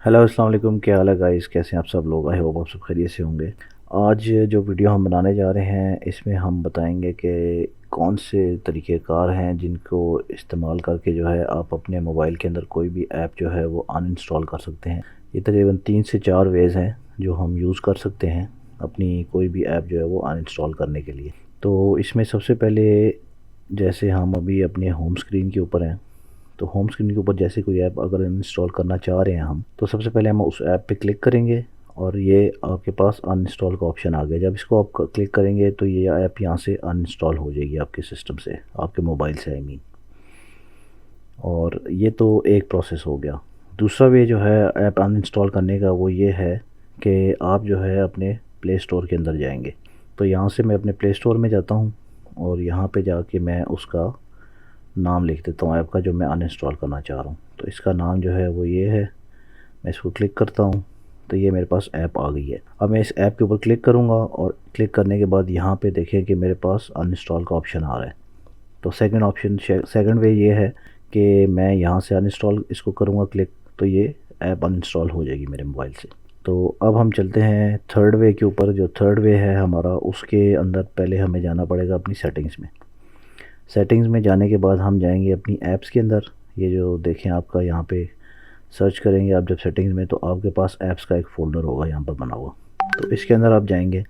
Hello अस्सलाम वालेकुम, क्या हाल है गाइस। कैसे हैं आप सब लोग। आई होप आप सब खैरियत से होंगे। आज जो वीडियो हम बनाने जा रहे हैं इसमें हम बताएंगे कि कौन से तरीक़ेकार हैं जिनको इस्तेमाल करके जो है आप अपने मोबाइल के अंदर कोई भी ऐप जो है वो अनइंस्टॉल कर सकते हैं। ये तकरीबन 3 से 4 वेज़ हैं जो हम यूज़ कर सकते हैं अपनी कोई भी ऐप जो है वो अनइंस्टॉल करने के लिए। तो इसमें सबसे पहले जैसे हम अभी अपने होम स्क्रीन के ऊपर हैं, तो होम स्क्रीन के ऊपर जैसे कोई ऐप अगर इंस्टॉल करना चाह रहे हैं हम, तो सबसे पहले हम उस ऐप पे क्लिक करेंगे और ये आपके पास अनइंस्टॉल का ऑप्शन आ गया। जब इसको आप क्लिक करेंगे तो ये ऐप यहाँ से अनइंस्टॉल हो जाएगी आपके सिस्टम से, आपके मोबाइल से आई मीन। और ये तो एक प्रोसेस हो गया। दूसरा वे जो है ऐप अनइंस्टॉल करने का वो ये है कि आप जो है अपने प्ले स्टोर के अंदर जाएंगे। तो यहाँ से मैं अपने प्ले स्टोर में जाता हूँ और यहाँ पे जाके मैं उसका नाम लिख देता हूँ ऐप का जो मैं अनइंस्टॉल करना चाह रहा हूँ। तो इसका नाम जो है वो ये है। मैं इसको क्लिक करता हूँ तो ये मेरे पास ऐप आ गई है। अब मैं इस ऐप के ऊपर क्लिक करूँगा और क्लिक करने के बाद यहाँ पे देखिए कि मेरे पास अनइंस्टॉल का ऑप्शन आ रहा है। तो सेकंड वे ये है कि मैं यहाँ से अनइंस्टॉल इसको करूँगा क्लिक, तो ये ऐप अनइंस्टॉल हो जाएगी मेरे मोबाइल से। तो अब हम चलते हैं थर्ड वे के ऊपर। जो थर्ड वे है हमारा, उसके अंदर पहले हमें जाना पड़ेगा अपनी सेटिंग्स में। सेटिंग्स में जाने के बाद हम जाएंगे अपनी ऐप्स के अंदर। ये जो देखें आपका यहाँ पे सर्च करेंगे आप जब सेटिंग्स में, तो आपके पास ऐप्स का एक फ़ोल्डर होगा यहाँ पर बना हुआ। तो इसके अंदर आप जाएंगे,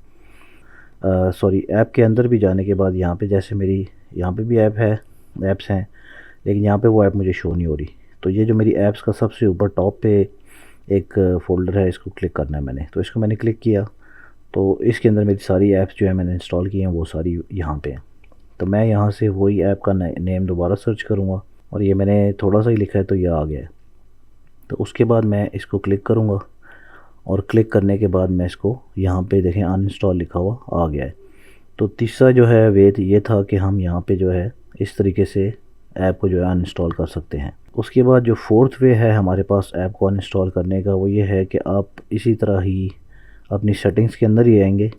सॉरी ऐप के अंदर भी जाने के बाद यहाँ पे जैसे मेरी यहाँ पे भी ऐप्स हैं, लेकिन यहाँ पे वो ऐप मुझे शो नहीं हो रही। तो ये जो मेरी ऐप्स का सबसे ऊपर टॉप पे एक फ़ोल्डर है, इसको क्लिक करना है मैंने। तो इसको मैंने क्लिक किया तो इसके अंदर मेरी सारी ऐप्स जो है मैंने इंस्टॉल की हैं वो सारी यहाँ पे हैं। तो मैं यहाँ से वही ऐप का नेम दोबारा सर्च करूँगा और ये मैंने थोड़ा सा ही लिखा है तो ये आ गया है। तो उसके बाद मैं इसको क्लिक करूँगा और क्लिक करने के बाद मैं इसको यहाँ पे देखें अनइंस्टॉल लिखा हुआ आ गया है। तो तीसरा जो है वे ये था कि हम यहाँ पे जो है इस तरीके से ऐप को जो है अनइंस्टॉल कर सकते हैं। उसके बाद जो फोर्थ वे है हमारे पास ऐप को अनइंस्टॉल करने का, वो ये है कि आप इसी तरह ही अपनी सेटिंग्स के अंदर ही आएंगे।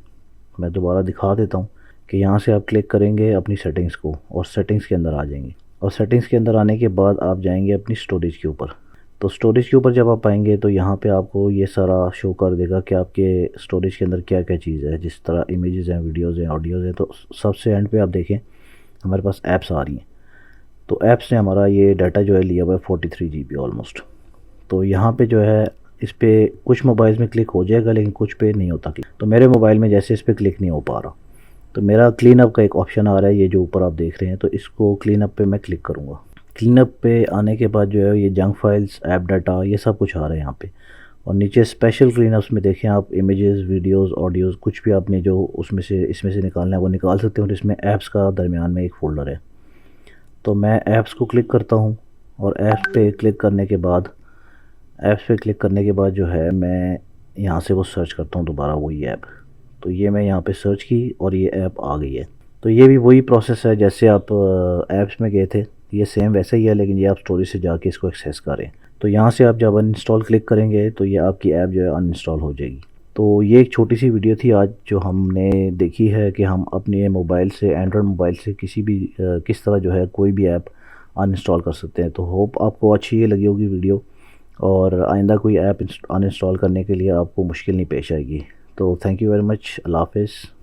मैं दोबारा दिखा देता हूँ कि यहाँ से आप क्लिक करेंगे अपनी सेटिंग्स को और सेटिंग्स के अंदर आ जाएंगे। और सेटिंग्स के अंदर आने के बाद आप जाएंगे अपनी स्टोरेज के ऊपर। तो स्टोरेज के ऊपर जब आप आएंगे तो यहाँ पे आपको ये सारा शो कर देगा कि आपके स्टोरेज के अंदर क्या क्या चीज़ है, जिस तरह इमेजेस हैं, वीडियोज़ हैं, ऑडियोज़ हैं। तो सबसे एंड पे आप देखें हमारे पास ऐप्स आ रही हैं। तो ऐप्स ने हमारा ये डाटा जो है लिया हुआ है 43 GB ऑलमोस्ट। तो यहाँ पे जो है इस पर कुछ मोबाइल्स में क्लिक हो जाएगा लेकिन कुछ पे नहीं होता क्लिक। तो मेरे मोबाइल में जैसे इस पर क्लिक नहीं हो पा रहा, तो मेरा क्लीन अप का एक ऑप्शन आ रहा है, ये जो ऊपर आप देख रहे हैं। तो इसको क्लीन अप पे मैं क्लिक करूँगा। क्लीन अप पे आने के बाद जो है ये जंक फाइल्स, ऐप डाटा, ये सब कुछ आ रहा है यहाँ पे। और नीचे स्पेशल क्लीन अप्स में देखें आप इमेजेस, वीडियोस, ऑडियोज़, कुछ भी आपने जो उसमें से इसमें से निकालना है वो निकाल सकते हो। और इसमें ऐप्स का दरमियान में एक फ़ोल्डर है। तो मैं ऐप्स को क्लिक करता हूँ और ऐप्स पे क्लिक करने के बाद जो है मैं यहाँ से वो सर्च करता हूँ दोबारा वही ऐप। तो ये मैं यहाँ पे सर्च की और ये ऐप आ गई है। तो ये भी वही प्रोसेस है जैसे आप ऐप्स में गए थे, ये सेम वैसा ही है, लेकिन ये आप स्टोरेज से जाके इसको एक्सेस करें। तो यहाँ से आप जब अनइंस्टॉल क्लिक करेंगे तो ये आपकी ऐप जो है अनइंस्टॉल हो जाएगी। तो ये एक छोटी सी वीडियो थी आज जो हमने देखी है कि हम अपने मोबाइल से, एंड्रॉयड मोबाइल से किसी भी किस तरह जो है कोई भी ऐप अनइंस्टॉल कर सकते हैं। तो होप आपको अच्छी ये लगी होगी वीडियो और आइंदा कोई ऐप अनइंस्टॉल करने के लिए आपको मुश्किल नहीं पेश आएगी। तो थैंक यू वेरी मच। अल्लाह हाफ़िज़।